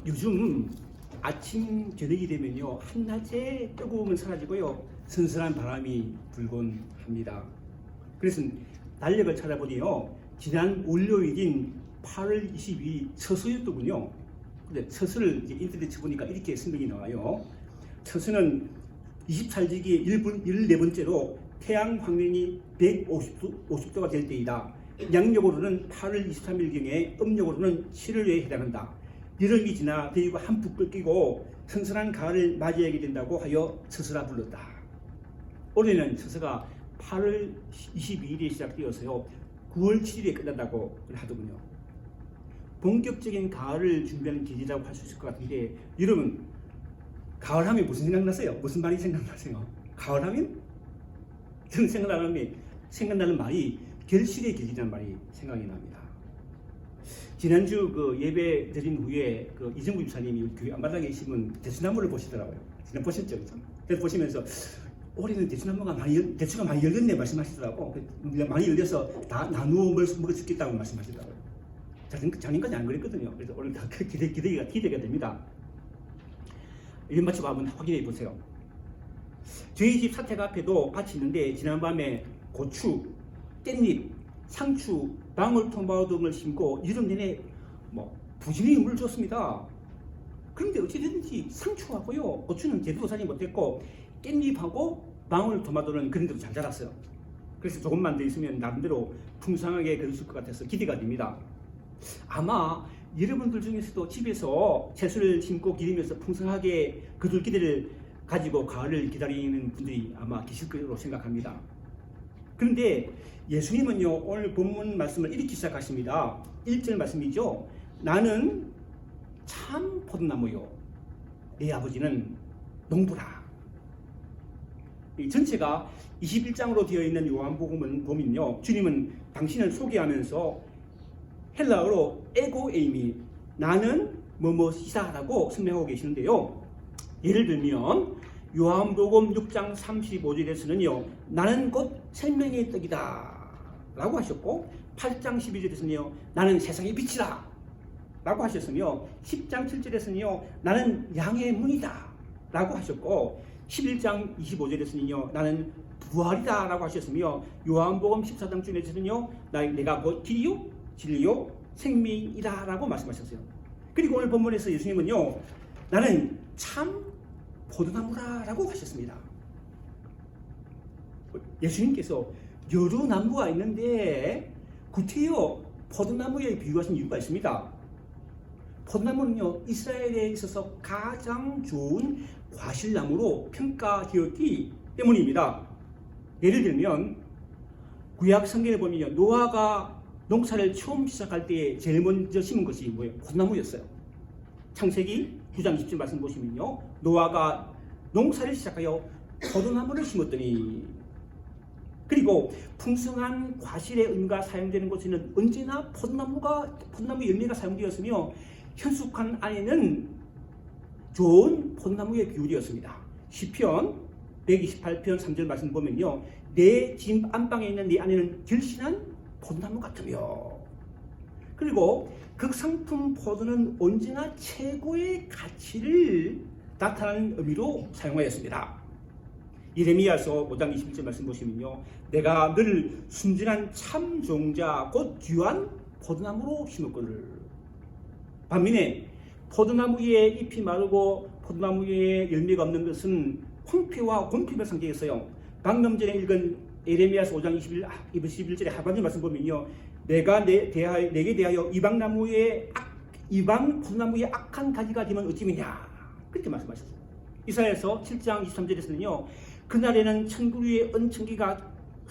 요즘 아침 저녁이 되면요 한낮에 뜨거움은 사라지고요 선선한 바람이 불곤 합니다. 그래서 달력을 찾아보니요 지난 월요일인 8월 22일 처서였더군요. 근데 처서를 이제 인터넷에 쳐보니까 이렇게 설명이 나와요. 처서는 24일지기의 14번째로 태양 광명이 150도가 될 때이다. 양력으로는 8월 23일경에 음력으로는 7월에 해당한다. 여름이 지나 대기가 한푹 끓이고 선선한 가을을 맞이하게 된다고 하여 처서라 불렀다. 올해는 처서가 8월 22일에 시작되어서요 9월 7일에 끝난다고 하더군요. 본격적인 가을을 준비하는 계기라고 할 수 있을 것 같은데, 여러분 가을 하면 무슨 생각나세요? 무슨 말이 생각나세요? 가을 하면 저는 생각나는 말이 결실의 계기라는 말이 생각이 납니다. 지난주 그 예배 드린 후에 그 이정구 집사님이 교회 앞마당에 계시면 대추나무를 보시더라고요. 지난 보셨죠? 그래서 보시면서 올해는 대추나무가 대추가 많이 열렸네 말씀하시더라고. 많이 열려서 다 나누어 먹을 수 있겠다고 말씀하시더라고요. 작년까지 안 그랬거든요. 그래서 오늘 다 기대가 됩니다. 이런 맞추고 한번 확인해 보세요. 저희 집 사택 앞에도 밭이 있는데 지난밤에 고추, 깻잎, 상추, 방울토마토 등을 심고 여름 내내 부지런히 물을 줬습니다. 그런데 어찌됐든지 상추하고요 고추는 제대로 사지 못했고 깻잎하고 방울토마토는 그런대로 잘 자랐어요. 그래서 조금만 더 있으면 나름대로 풍성하게 그렸을 것 같아서 기대가 됩니다. 아마 여러분들 중에서도 집에서 채소를 심고 기르면서 풍성하게 거둘 기대를 가지고 가을을 기다리는 분들이 아마 계실 거라고 생각합니다. 그런데 예수님은요 오늘 본문 말씀을 이렇게 시작하십니다. 1절 말씀이죠. 나는 참 포도나무요 내 아버지는 농부라. 이 전체가 21장으로 되어 있는 요한복음은 보면요 주님은 당신을 소개하면서 헬라어로 에고에이미 나는 뭐뭐이다라고 설명하고 계시는데요. 예를 들면 요한복음 6장 35절에서는요 나는 곧 생명의 떡이다 라고 하셨고, 8장 12절에서는요 나는 세상의 빛이다 라고 하셨으며, 10장 7절에서는요 나는 양의 문이다 라고 하셨고, 11장 25절에서는요 나는 부활이다 라고 하셨으며, 요한복음 14장 중에서는요 내가 곧 길이요 진리요 생명이다 라고 말씀하셨어요. 그리고 오늘 본문에서 예수님은요 나는 참 포도나무라 라고 하셨습니다. 예수님께서 여러 나무가 있는데 구태여 포도나무에 비유하신 이유가 있습니다. 포도나무는요 이스라엘에 있어서 가장 좋은 과실나무로 평가되었기 때문입니다. 예를 들면 구약 성경에 보면 노아가 농사를 처음 시작할 때 제일 먼저 심은 것이 뭐예요? 포도나무였어요. 창세기 9장 20절 말씀 보시면요 노아가 농사를 시작하여 포도나무를 심었더니, 그리고 풍성한 과실의 은과 사용되는 곳에는 언제나 포도나무 열매가 사용되었으며 현숙한 안에는 좋은 포도나무의 비율이었습니다. 시편 128편 3절 말씀 보면요 내 집 안방에 있는 내 안에는 결실한 포도나무 같으며, 그리고 극상품 포도는 언제나 최고의 가치를 나타내는 의미로 사용하였습니다. 예레미야서 5장 21절 말씀 보시면요 내가 너를 순진한 참 종자 곧 귀한 포도나무로 심었거늘. 반면에 포도나무에 잎이 마르고 포도나무에 열매가 없는 것은 황폐와 곤핍을 상징했어요. 방금 전에 읽은 예레미야서 5장 21절의 하반절 말씀 보면요 내가 내게 대하여 이방 포도나무의 악한 가지가 되면 어찌미냐 그렇게 말씀하셨어요. 이사야서 7장 23절에서는요 그날에는 천국 위에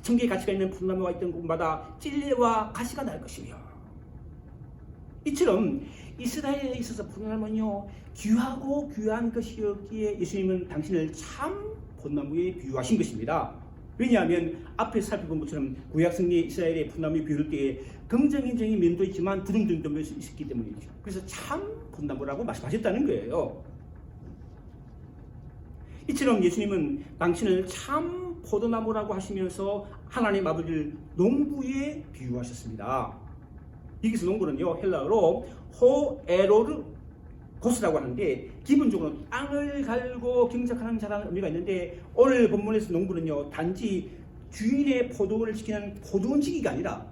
천개의 가치가 있는 포도나무가 있던 곳마다 찔레와 가시가 날 것이며, 이처럼 이스라엘에 있어서 포도나무는요 귀하고 귀한 것이었기에 예수님은 당신을 참 포도나무에 비유하신 것입니다. 왜냐하면 앞에 살펴본 것처럼 구약 성경의 이스라엘의 포도나무에 비유할 때에 긍정적인 면도 있지만 부정적인 면도 있었기 때문이죠. 그래서 참 포도나무라고 말씀하셨다는 거예요. 이처럼 예수님은 당신을 참 포도나무라고 하시면서 하나님 아버지를 농부에 비유하셨습니다. 여기서 농부는요 헬라어로 호에로르 고수라고 하는데 기본적으로 땅을 갈고 경작하는 자라는 의미가 있는데 오늘 본문에서 농부는요 단지 주인의 포도원을 지키는 포도원 지기가 아니라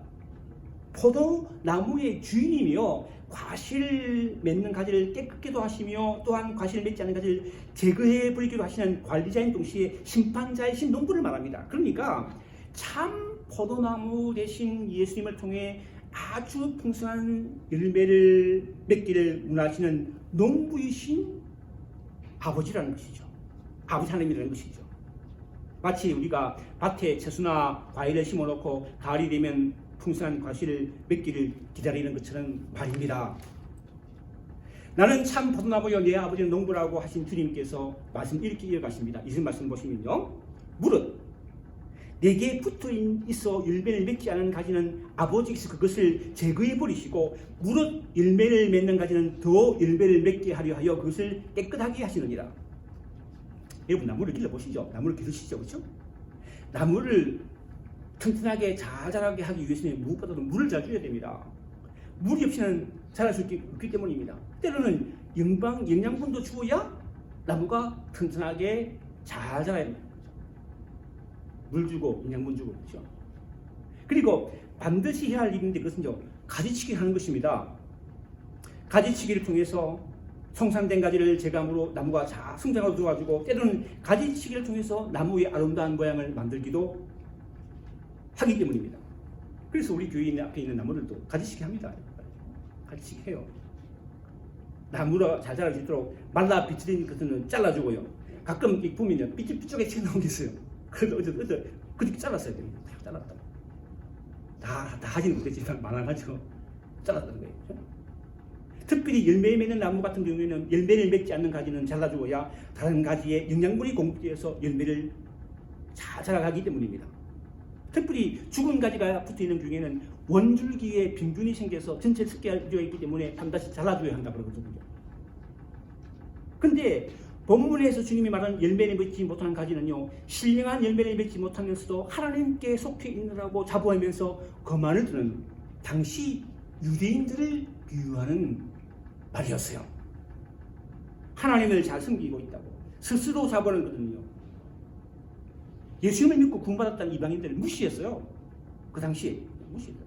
포도나무의 주인이며 과실 맺는 가지를 깨끗게도 하시며 또한 과실 맺지 않는 가지를 제거해 버리기도 하시는 관리자인 동시에 심판자이신 농부를 말합니다. 그러니까 참 포도나무 대신 예수님을 통해 아주 풍성한 열매를 맺기를 원하시는 농부이신 아버지라는 것이죠. 아버지 하나님이라는 것이죠. 마치 우리가 밭에 채소나 과일을 심어놓고 가을이 되면 풍성한 과실을 맺기를 기다리는 것처럼 말입니다. 나는 참 포도나무여 내 아버지는 농부라고 하신 주님께서 말씀 이렇게 이어가십니다. 이 말씀 보시면요. 무릇 내게 붙어 있어 열매를 맺지 않은 가지는 아버지께서 그것을 제거해 버리시고 무릇 열매를 맺는 가지는 더 열매를 맺게 하려 하여 그것을 깨끗하게 하시느니라. 여러분 나무를 길러보시죠. 나무를 기르시죠. 그렇죠? 나무를 튼튼하게 잘 자라게 하기 위해서는 무엇보다도 물을 잘 줘야 됩니다. 물이 없이는 자랄 수 없기 때문입니다. 때로는 영양분도 주어야 나무가 튼튼하게 잘 자라야 됩니다. 물 주고 영양분 주고 그렇죠. 그리고 반드시 해야 할 일인데 그것은요 가지치기를 하는 것입니다. 가지치기를 통해서 성장된 가지를 제감으로 나무가 잘 성장하고 도와주고 때로는 가지치기를 통해서 나무의 아름다운 모양을 만들기도 하기 때문입니다. 그래서 우리 교회 앞에 있는 나무들도 가지치기 합니다. 가지치기 해요. 나무가 잘 자랄 수 있도록 말라 비틀린 것들은 잘라주고요. 가끔 보면요 삐쭉삐쭉하게 튀어나온 게 있어요. 그래서 어제 그렇게 잘랐어야 돼요. 딱 잘랐다. 다 하지는 못했지만 많아가지고 잘랐다는 거예요. 특별히 열매 맺는 나무 같은 경우에는 열매를 맺지 않는 가지는 잘라주어야 다른 가지에 영양분이 공급되어서 열매를 잘 자라가기 때문입니다. 특별히 죽은 가지가 붙어있는 중에는 원줄기에 빈균이 생겨서 전체 습기가 있기 때문에 반드시 잘라줘야 한다고 그러거든요. 근데 본문에서 주님이 말하는 열매를 맺지 못하는 가지는요 신령한 열매를 맺지 못하면서도 하나님께 속해 있느라고 자부하면서 거만을 드는 당시 유대인들을 비유하는 말이었어요. 하나님을 잘 섬기고 있다고 스스로 자부하는 거거든요. 예수님을 믿고 구원받았다는 이방인들을 무시했어요. 그 당시에 무시했어요.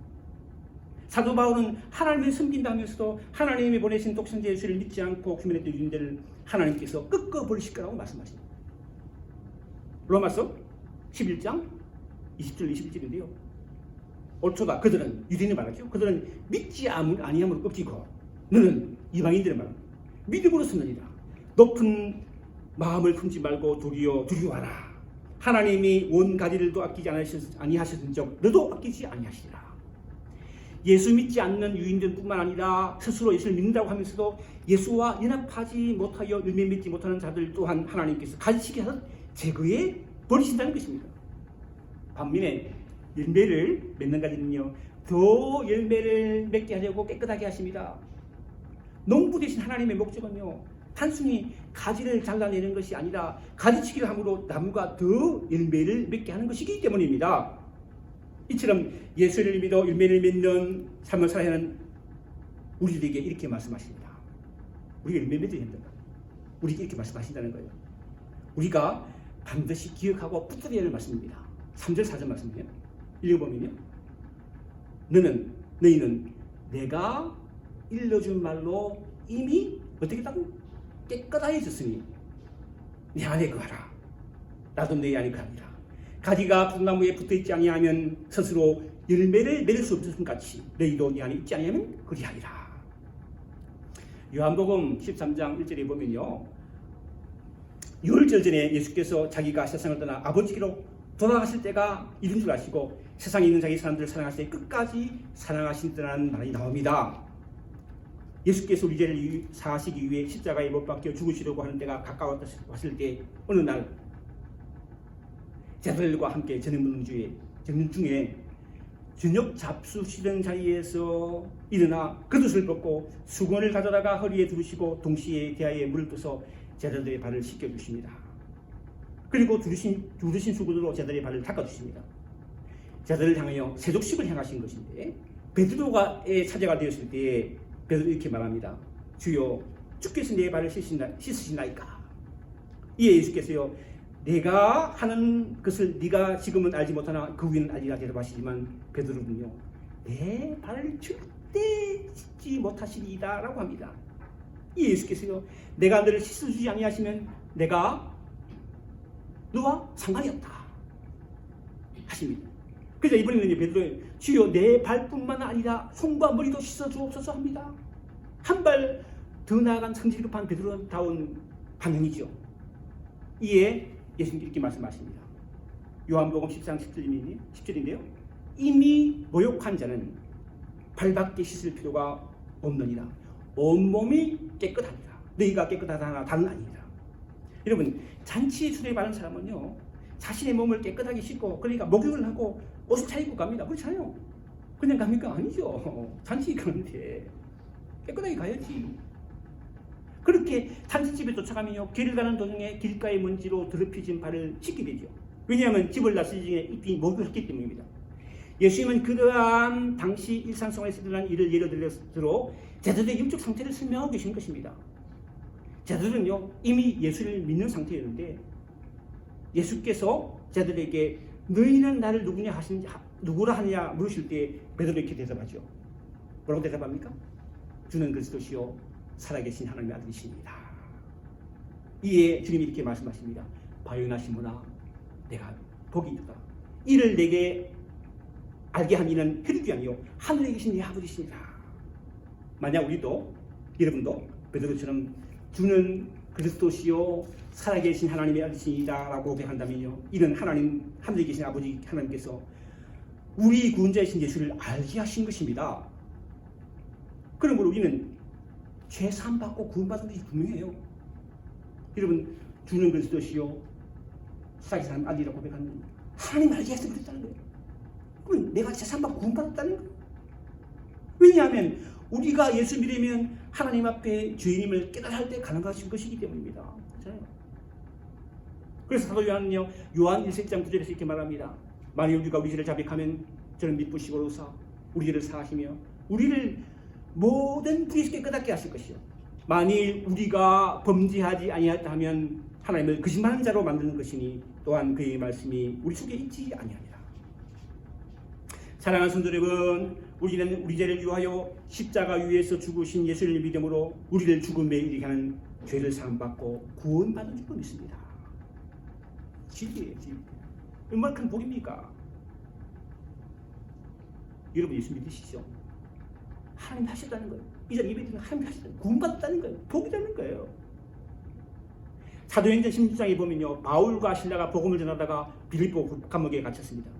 사도 바울은 하나님을 섬긴다면서도 하나님이 보내신 독생자 예수를 믿지 않고 구원했던 유대인들을 하나님께서 꺾어버리실 거라고 말씀하십니다. 로마서 11장 20절 21절인데요. 옳도다. 그들은 유대인을 말하죠. 그들은 믿지 아니함으로 꺾이고 너는 이방인들을 말합니다. 믿음으로 쓰느니라. 높은 마음을 품지 말고 두려워하라. 하나님이 온 가지들도 아끼지 아니하셨은 적 너도 아끼지 아니하시리라. 예수 믿지 않는 유인들뿐만 아니라 스스로 예수를 믿는다고 하면서도 예수와 연합하지 못하여 열매 맺지 못하는 자들 또한 하나님께서 가지치기 하듯 제거해 버리신다는 것입니다. 반면에 열매를 맺는 가지는요 더 열매를 맺게 하려고 깨끗하게 하십니다. 농부 되신 하나님의 목적은요 단순히 가지를 잘라내는 것이 아니라 가지치기를 함으로 나무가 더 열매를 맺게 하는 것이기 때문입니다. 이처럼 예수를 믿어 열매를 맺는 삶을 살아야 하는 우리들에게 이렇게 말씀하십니다. 우리가 열매 맺어야 된다. 우리에게 이렇게 말씀하신다는 거예요. 우리가 반드시 기억하고 붙들어야 할 말씀입니다. 3절 4절 말씀이에요. 읽어보면요. 너희는 내가 일러준 말로 이미 어떻게 따고 깨끗하여졌으니 내 안에 거하라. 나도 내 안에 거하리라. 가지가 포도나무에 붙어있지 아니하면 스스로 열매를 맺을 수 없을 것 같이 너희도 내 안에 있지 아니하면 그리하리라. 요한복음 13장 1절에 보면요. 유월절 전에 예수께서 자기가 세상을 떠나 아버지께로 돌아가실 때가 이른 줄 아시고 세상에 있는 자기 사람들을 사랑하실 때 끝까지 사랑하신다는 말이 나옵니다. 예수께서 우리 죄를 사하시기 위해 십자가에 못 박혀 죽으시려고 하는 때가 가까웠을 때 어느 날 제자들과 함께 저녁 먹는 중에 저녁 잡수시던 자리에서 일어나 겉옷을 벗고 수건을 가져다가 허리에 두르시고 동시에 대야에 물을 떠서 제자들의 발을 씻겨주십니다. 그리고 두르신 수건으로 제자들의 발을 닦아주십니다. 제자들을 향하여 세족식을 행하신 것인데 베드로가 차제가 되었을 때 베드로 이렇게 말합니다. 주여 주께서 내 발을 씻으시나이까. 이에 예수께서요, 내가 하는 것을 네가 지금은 알지 못하나 그 후에는 알리라 대답하시지만 베드로는요, 내 발을 절대 씻지 못하시리이다 라고 합니다. 이 예수께서요, 내가 너를 씻어주지 아니하시면 내가 너와 상관이 없다 하십니다. 그래서 이번에는 베드로, 주여 내 발뿐만 아니라 손과 머리도 씻어주옵소서 합니다. 한 발 더 나아간 성질 급한 베드로다운 반응이죠. 이에 예수님께서 이렇게 말씀하십니다. 요한복음 14장 10절인데요. 이미 모욕한 자는 발밖에 씻을 필요가 없느니라. 온몸이 깨끗하니라. 너희가 깨끗하다 다는 아니니라. 여러분, 잔치에 초대에 받은 사람은요, 자신의 몸을 깨끗하게 씻고, 그러니까 목욕을 하고 옷을 차리고 갑니다. 그렇잖아요. 그냥 갑니까? 아니죠. 잔치 가는데 깨끗하게 가야지. 그렇게 잔치집에 도착하면요, 길을 가는 도중에 길가의 먼지로 더럽혀진 발을 씻게 되죠. 왜냐하면 집을 나서기 전에 이미 목욕을 했기 때문입니다. 예수님은 그러한 당시 일상생활에서 일어난 일을 예로 들어 제자들의 영적 상태를 설명하고 계신 것입니다. 제자들은요, 이미 예수를 믿는 상태였는데 예수께서 제자들에게 너희는 나를 누구라 하느냐 물으실 때 베드로 이렇게 대답하죠. 뭐라고 대답합니까? 주는 그리스도시요 살아계신 하나님의 아들이십니다. 이에 주님이 이렇게 말씀하십니다. 바요나 시몬아, 내가 복이 있다. 이를 내게 알게 한 이는 혈육이 아니요 하늘에 계신 내 아버지시니라. 만약 우리도, 여러분도 베드로처럼 주는 그리스도시요 살아계신 하나님의 아들이시다 라고 고백한다면요, 이는 하나님, 하늘에 계신 아버지 하나님께서 우리 구원자이신 예수를 알게 하신 것입니다. 그러므로 우리는 죄 사함받고 구원받은 것이 분명해요. 여러분, 주는 그리스도시요 살아계신 하나님 아들이라고 고백하는 하나님 알게 해서 그랬다는 거예요. 그럼 내가 죄 사함받고 구원받았다는 거예요. 왜냐하면 우리가 예수 믿으면 하나님 앞에 죄인임을 깨달을 때 가능하신 것이기 때문입니다. 그렇잖아요. 그래서 사도 요한은요, 요한 1장 9절에서 이렇게 말합니다. 만일 우리가 우리 죄를 자백하면 저는 미쁘시고로사 우리 죄를 사하시며 우리를 모든 불의에서 깨끗하게 하실 것이요, 만일 우리가 범죄하지 아니하였다 하면 하나님을 거짓말하는 자로 만드는 것이니 또한 그의 말씀이 우리 속에 있지 아니하니라. 사랑하는 성도 여러분, 우리는 우리 죄를 위하여 십자가 위에서 죽으신 예수를 믿음으로 우리를 죽음에 이르게 하는 죄를 사함받고 구원받은 줄 믿습니다. 진리예요, 진리. 얼마나 큰 복입니까? 여러분 예수 믿으시죠? 하나님 하셨다는 거예요. 이 자리 예배드리면 하나님 하셨다는 거예요. 구원받았다는 거예요. 복이라는 거예요. 사도행전 16장에 보면요, 바울과 실라가 복음을 전하다가 빌립보 감옥에 갇혔습니다.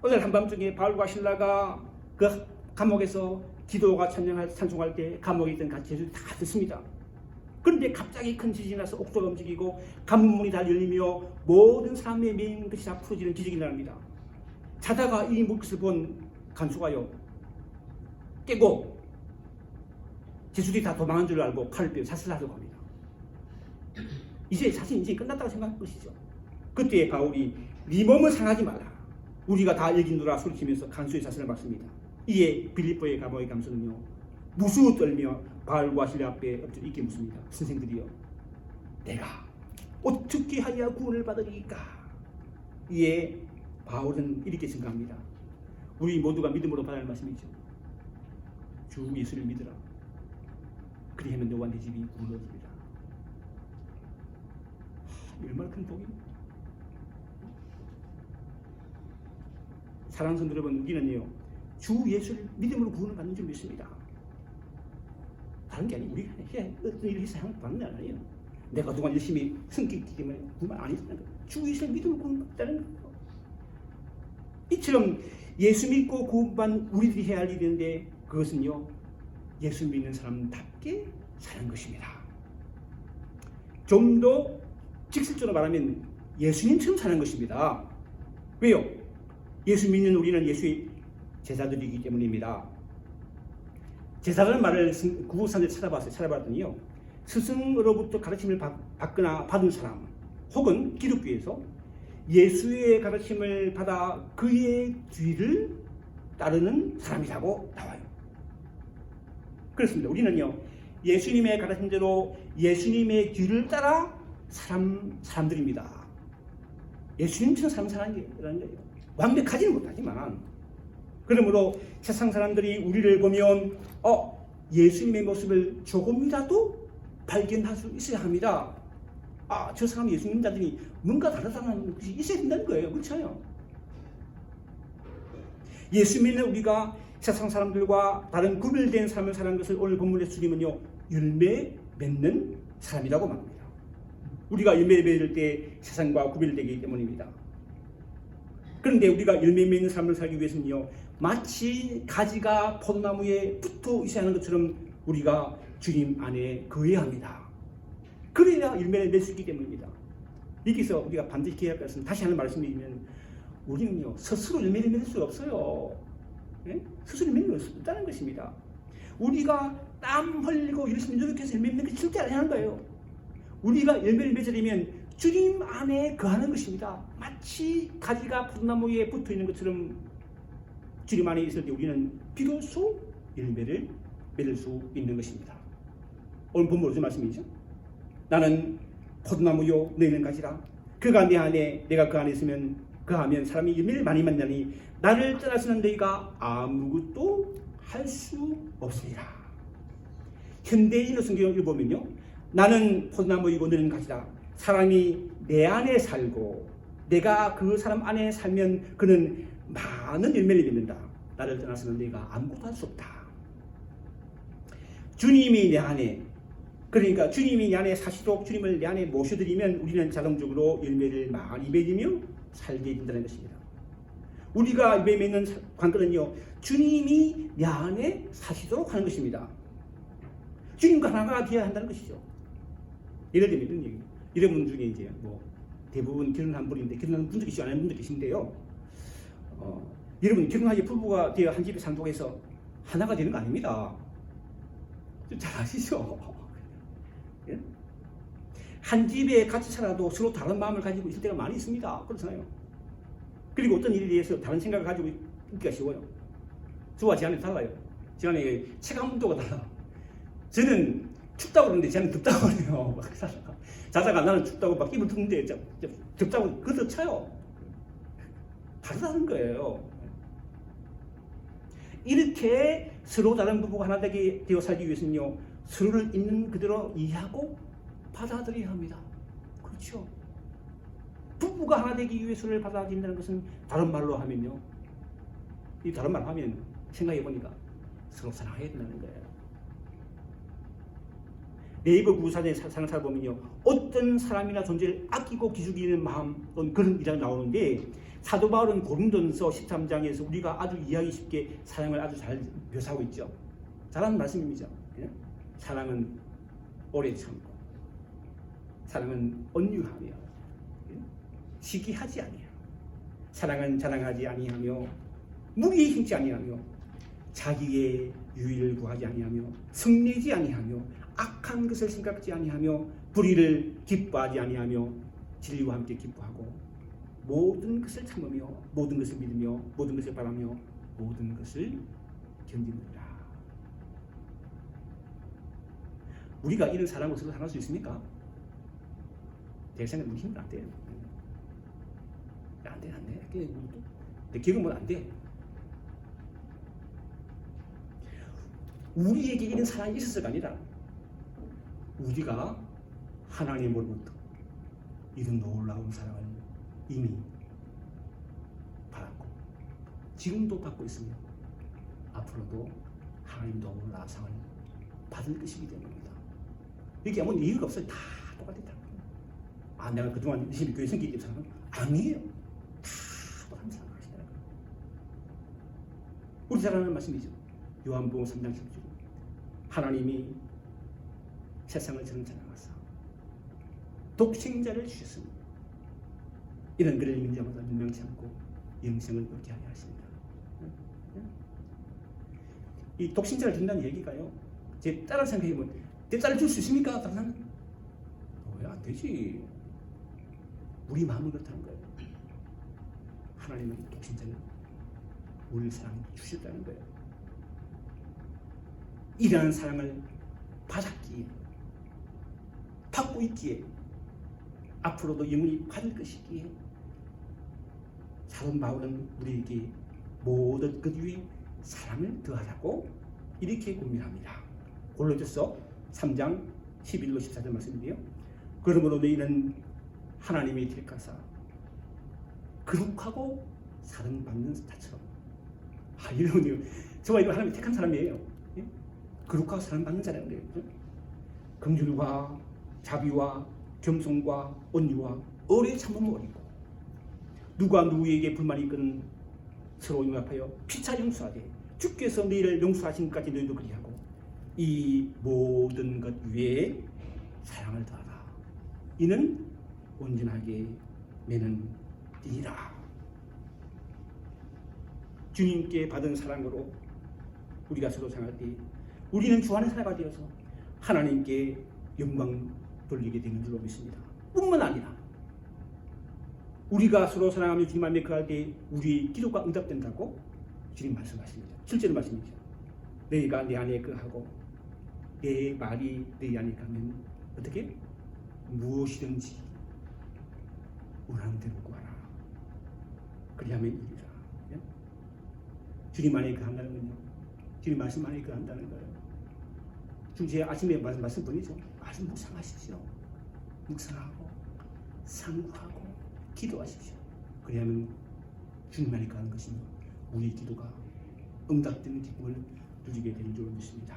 오늘 한밤중에 바울과 실라가 그 감옥에서 기도가 찬송할 때 감옥에 있던 제자들이 다 듣습니다. 그런데 갑자기 큰 지진이 나서 옥토가 움직이고 감문문이 다 열리며 모든 사람의 메인 것이 다 풀어지는 기적이 일어납니다. 자다가 이 것을 본 간수가요, 깨고 제자들이 다 도망한 줄 알고 칼을 빼어 자살하려고 합니다. 이제 자신 인생이 끝났다고 생각한 것이죠. 그때 바울이 네 몸을 상하지 말라, 우리가 다 이긴노라 소리치면서 간수의 자살을 막습니다. 이에 빌립보의 감옥의 감수는요, 무수 떨며 바울과 실라 앞에 엎드려 있게 묻습니다. 선생들이여, 내가 어떻게 하여 구원을 받으리까? 이에 바울은 이렇게 생각합니다. 우리 모두가 믿음으로 받아야 할 말씀이죠. 주 예수를 믿으라. 그리하면 너와 네 집이 구원을 얻으리라. 얼마나 큰 복입니까? 사랑하는 성도 여러분, 우리는요, 주 예수를 믿음으로 구원을 받는 줄 믿습니다. 다른 게 아니고 우리가 어떤 일을 해서 받는 게 아니에요. 내가 그동안 열심히 숨겼기 때문에 구원 안 했다는 거예요. 주 예수를 믿음으로 구원받다는 거예요. 이처럼 예수 믿고 구원받는 우리들이 해야 할 일인데, 그것은요, 예수 믿는 사람답게 사는 것입니다. 좀 더 직설적으로 말하면 예수님처럼 사는 것입니다. 왜요? 예수 믿는 우리는 예수의 제자들이기 때문입니다. 제자라는 말을 구구산에 찾아봤더니요, 스승으로부터 가르침을 받거나 받은 사람, 혹은 기독교에서 예수의 가르침을 받아 그의 뒤를 따르는 사람이라고 나와요. 그렇습니다. 우리는요, 예수님의 가르친 대로 예수님의 뒤를 따라 사람들입니다. 예수님처럼 사람이라는 거예요. 완벽하지는 못하지만, 그러므로 세상 사람들이 우리를 보면 예수님의 모습을 조금이라도 발견할 수 있어야 합니다. 저 사람 예수님 믿다더니 뭔가 다르다는 것이 있어야 된다는 거예요. 그렇잖아요. 예수 믿는 우리가 세상 사람들과 다른 구별된 삶을 사는 것을 오늘 본문에서 주님은요, 열매 맺는 사람이라고 말합니다. 우리가 열매 맺을 때 세상과 구별되기 때문입니다. 그런데 우리가 열매 맺는 삶을 살기 위해서는요, 마치 가지가 포도나무에 붙어 있어야 하는 것처럼 우리가 주님 안에 거해야 합니다. 그래야 열매를 맺을 수 있기 때문입니다. 여기서 우리가 반드시 기억할 것은, 다시 하는 말씀드리면, 우리는요 스스로 열매를 맺을 수가 없어요. 예? 스스로 열매를 맺을 수 없다는 것입니다. 우리가 땀 흘리고 열심히 노력해서 열매 맺는 것이 절대 아니라는 거예요. 우리가 열매를 맺으려면 주님 안에 거하는 것입니다. 마치 가지가 포도나무에 붙어 있는 것처럼 주님 안에 있을 때 우리는 비로소 열매를 맺을 수 있는 것입니다. 오늘 본문 무슨 말씀이죠? 나는 포도나무요 너희는 가지라. 그가 내 안에 내가 그 안에 있으면 그하면 사람이 열매를 많이 맺나니 나를 떠나서는 너희가 아무것도 할 수 없습니다. 현대인의 성경을 보면요, 나는 포도나무이고 너희는 가지라. 사람이 내 안에 살고 내가 그 사람 안에 살면 그는 많은 열매를 맺는다. 나를 떠나서는 너희가 아무것도 할 수 없다. 주님이 내 안에, 그러니까 주님이 내 안에 사시도록 주님을 내 안에 모셔드리면 우리는 자동적으로 열매를 많이 맺으며 살게 된다는 것입니다. 우리가 열매 맺는 관건은요, 주님이 내 안에 사시도록 하는 것입니다. 주님과 하나가 되어야 한다는 것이죠. 예를 들면 이런 얘기, 여러분 중에 이제 대부분 결혼한 분인데, 결혼한 분도 계시고 안 하는 분도 계신데요, 여러분 결혼하여 부부가 되어 한 집에 산다고 해서 하나가 되는 거 아닙니다. 잘 아시죠? 예? 한 집에 같이 살아도 서로 다른 마음을 가지고 있을 때가 많이 있습니다. 그렇잖아요. 그리고 어떤 일에 대해서 다른 생각을 가지고 있기가 쉬워요. 저와 제 안에 달라요. 제 안에 체감도가 달라. 저는 춥다고 그러는데 제 안에 덥다고 그래요. 자다가 나는 춥다고 막 입을 덮는데 덥다고 그것도 쳐요. 다르다는 거예요. 이렇게 서로 다른 부부가 하나 되게 되어 살기 위해서는요, 서로를 있는 그대로 이해하고 받아들여야 합니다. 그렇죠? 부부가 하나 되기 위해 서로를 받아들인다는 것은 다른 말로 하면요, 이 다른 말로 하면 생각해 보니까 서로 사랑해야 된다는 거예요. 네이버 구사전에 상사를 보면요, 어떤 사람이나 존재를 아끼고 기죽이는 마음, 그런 이야기가 나오는데, 사도 바울은 고린도전서 13장에서 우리가 아주 이해하기 쉽게 사랑을 아주 잘 묘사하고 있죠. 잘하는 말씀입니다. 사랑은 오래 참고, 사랑은 온유하며, 시기하지 아니하며, 사랑은 자랑하지 아니하며, 무기에 힘지 아니하며, 자기의 유의를 구하지 아니하며, 성내지 아니하며, 악한 것을 생각지 아니하며, 불의를 기뻐하지 아니하며, 진리와 함께 기뻐하고, 모든 것을 참으며, 모든 것을 믿으며, 모든 것을 바라며, 모든 것을 견디느니라. 우리가 이런 사람으로 서로 살아갈 수 있습니까? 대생은 우리 힘은 안 돼요. 안 돼. 내 기억은 안 돼. 우리에게 이런 사랑이 있어서가 아니라 우리가 하나님으로부터 이런 놀라운 사랑을 이미 받았고 지금도 받고 있으며 앞으로도 하나님도 놀라운 사랑을 받을 것이기 때문입니다. 이게 아무 이유가 없어요. 다 똑같다. 내가 그동안 열심히 교회 섬기기 때문에 아니에요. 다 똑같은 사랑을 하시다는 거예요. 우리 잘 아는 말씀이죠. 요한복음 3장 10절. 하나님이 세상을 저는 사랑하사 독생자를 주셨습니다. 이런 그를 믿는 자마다 멸망치 않고 영생을 얻게 하려 하십니다. 이 독생자를 준다는 얘기가요, 제 딸을 생각해보면 내 딸을 줄 수 있습니까? 다른 왜 안 되지? 우리 마음은 그렇다는 거예요. 하나님은 독생자를 우리를 사랑해 주셨다는 거예요. 이러한 사랑을 받았기에, 받고 있기에, 앞으로도 영원히 받을 것이기에 사도 바울은 우리에게 모든 것 위에 사랑을 더하라고 이렇게 권면합니다. 골로새서 3장 11로 14절 말씀인데요. 그러므로 너희는 하나님의 택하사 거룩하고 사랑받는 자처럼. 여러분요, 저와 이거 하나님이 택한 사람이에요. 예? 거룩하고 사랑받는 자라는 거예요. 긍휼과 자비와 겸손과 온유와 어뢰 참음을 어리고 누가 누구에게 불만이 있건 서로 용납하여 피차 용서하되 주께서 너희를 용서하신 것까지 너희도 그리하고 이 모든 것 위에 사랑을 더하라. 이는 온전하게 매는 띠라. 주님께 받은 사랑으로 우리가 서로 사랑할 때 우리는 주 안에 살아가 되어서 하나님께 영광 돌리게 되는 줄로 믿습니다. 뿐만 아니라 우리가 서로 사랑하며 주님 안에 거할 때 우리의 기도가 응답된다고 주님 말씀하십니다. 실제로 말씀이죠. 너희가 내 안에 거하고 내 말이 너희 안에 가면 어떻게? 무엇이든지 원하는 대로 구하라. 그리하면 이리라. 예? 주님 안에 거한다는 건요, 주님 말씀 안에 거한다는 거예요. 주제 아침에 말씀드리죠. 말씀 묵상하십시오. 묵상하고 상고하고 기도하십시오. 그리하면 주님 안에 거하는 것이 우리 기도가 응답되는 기쁨을 누리게 되는 줄 믿습니다.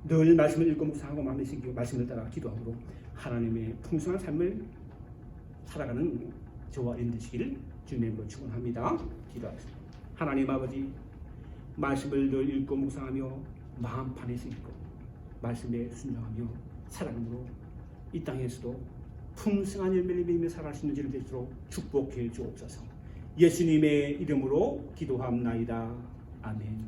늘 말씀을 읽고 묵상하고 마음에 새기고 말씀을 따라 기도함으로 하나님의 풍성한 삶을 살아가는 저와 여러분 되시기를 주님으로 축원합니다. 기도하겠습니다. 하나님 아버지, 말씀을 늘 읽고 묵상하며 마음판에 새기고 말씀에 순종하며 살아감으로 이 땅에서도 풍성한 열매를 맺으며 살아갈 수 있는 지를 되도록 축복해 주옵소서. 예수님의 이름으로 기도합나이다. 아멘.